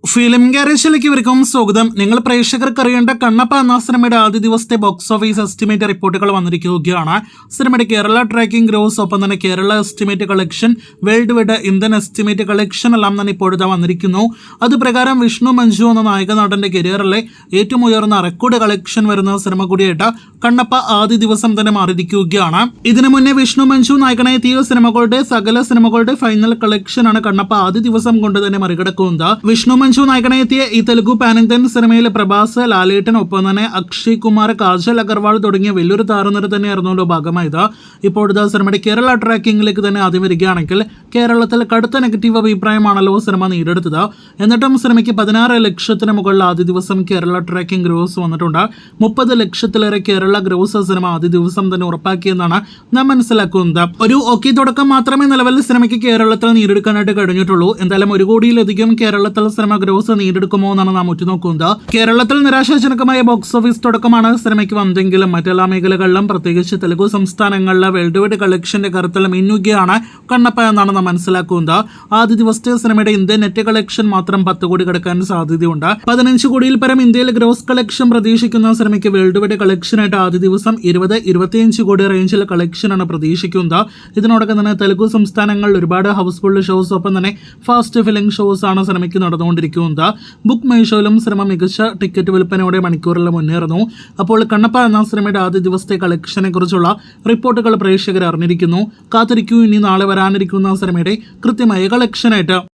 Film ഗാരേജിലേക്ക് ഇവർക്കും സ്വാഗതം. നിങ്ങൾ പ്രേക്ഷകർക്ക് അറിയേണ്ട കണ്ണപ്പ എന്ന സിനിമയുടെ ആദ്യ ദിവസത്തെ ബോക്സ് ഓഫീസ് എസ്റ്റിമേറ്റ് റിപ്പോർട്ടുകൾ വന്നിരിക്കുകയാണ്. സിനിമയുടെ കേരള ട്രാക്കിംഗ് ഗ്രോസ്, ഒപ്പം തന്നെ Kerala estimate collection, world wide Indian estimate collection എല്ലാം തന്നെ ഇപ്പോഴത്തെ വന്നിരിക്കുന്നു. അതുപ്രകാരം വിഷ്ണു മഞ്ജു എന്ന നായക നടന്റെ കരിയറിലെ ഏറ്റവും ഉയർന്ന റെക്കോർഡ് കളക്ഷൻ വരുന്ന സിനിമ കൂടിയായിട്ട് കണ്ണപ്പ ആദ്യ ദിവസം തന്നെ മാറിയിരിക്കുകയാണ്. ഇതിനു മുന്നേ വിഷ്ണു മഞ്ജു നായകനായി എത്തിയ സകല സിനിമകളുടെ ഫൈനൽ കളക്ഷൻ ആണ് കണ്ണപ്പ ആദ്യ ദിവസം കൊണ്ട് തന്നെ മറികടക്കുന്നത്. വിഷ്ണു മഞ്ജു നായകനായി എത്തിയ ഈ തെലുഗു പാൻ ഇന്ത്യൻ സിനിമയിൽ പ്രഭാസ്, ലാലേട്ടൻ, ഒപ്പം തന്നെ അക്ഷയ് കുമാർ, കാജൽ അഗർവാൾ തുടങ്ങിയ വലിയൊരു താരനിര തന്നെയായിരുന്നല്ലോ ഭാഗമായത്. ഇപ്പോഴത്തെ സിനിമയുടെ കേരള ട്രാക്കിംഗിലേക്ക് തന്നെ ആദ്യം വരികയാണെങ്കിൽ കേരളത്തിൽ കടുത്ത നെഗറ്റീവ് അഭിപ്രായമാണല്ലോ സിനിമ നേടിയെടുത്തത്. എന്നിട്ടും സിനിമയ്ക്ക് 16 ലക്ഷത്തിന് മുകളിൽ ആദ്യ ദിവസം കേരള ട്രാക്കിംഗ് ഗ്രോസ് വന്നിട്ടുണ്ട്. 30 ലക്ഷത്തിലേറെ കേരള ഗ്രോസ് സിനിമ ആദ്യ ദിവസം തന്നെ ഉറപ്പാക്കിയെന്നാണ് നാം മനസ്സിലാക്കുന്നത്. ഒരു ഓക്കെ തുടക്കം മാത്രമേ നിലവിൽ സിനിമയ്ക്ക് കേരളത്തിൽ നേടിയെടുക്കാനായിട്ട് കഴിഞ്ഞിട്ടുള്ളൂ. എന്തായാലും 1 കോടിയിലധികം കേരളത്തിൽ സിനിമ ഗ്രോസ് നേടിയെടുക്കുമോ എന്നാണ് നാം ഉറ്റുനോക്കുന്നത്. കേരളത്തിൽ നിരാശാജനകമായ ബോക്സ് ഓഫീസ് തുടക്കമാണ് സിനിമയ്ക്ക് വന്നെങ്കിലും മറ്റെല്ലാ മേഖലകളിലും, പ്രത്യേകിച്ച് തെലുഗു സംസ്ഥാനങ്ങളിലെ വേൾഡ് വൈഡ് കളക്ഷന്റെ കാര്യത്തിൽ മിന്നുകയാണ് കണ്ണപ്പ എന്നാണ് നാം മനസ്സിലാക്കുന്നത്. ആദ്യ ദിവസത്തെ സിനിമയുടെ ഇന്ത്യൻ നെറ്റ് കളക്ഷൻ മാത്രം 10 കോടി കടക്കാൻ സാധ്യതയുണ്ട്. 15 കോടിയിൽ പരം ഇന്ത്യയിൽ ഗ്രോസ് കളക്ഷൻ പ്രതീക്ഷിക്കുന്ന സിനിമയ്ക്ക് വേൾഡ് വൈഡ് കളക്ഷനായിട്ട് ആദ്യ ദിവസം 20-25 കോടി റേഞ്ചിൽ കളക്ഷനാണ് പ്രതീക്ഷിക്കുന്നത്. ഇതിനോടൊപ്പം തന്നെ തെലുഗു സംസ്ഥാനങ്ങളിൽ ഒരുപാട് ഹൗസ്ഫുൾ ഷോസ്, ഒപ്പം തന്നെ ഫാസ്റ്റ് ഫിലിംഗ് ഷോസ് ആണ് സിനിമയ്ക്ക് നടന്നുകൊണ്ടിരിക്കുന്നത്. ബുക്ക് മൈ ഷോയിലും സിനിമ മികച്ച ടിക്കറ്റ് വിൽപ്പനയോടെ മണിക്കൂറിൽ മുന്നേറുന്നു. അപ്പോൾ കണ്ണപ്പ എന്ന സിനിമയുടെ ആദ്യ ദിവസത്തെ കളക്ഷനെ കുറിച്ചുള്ള റിപ്പോർട്ടുകൾ പ്രേക്ഷകർ അറിഞ്ഞിരിക്കുന്നു. കാത്തിരിക്കൂ, ഇനി നാളെ വരാനിരിക്കുന്ന സിനിമയുടെ കൃത്യമായ കളക്ഷനായിട്ട്.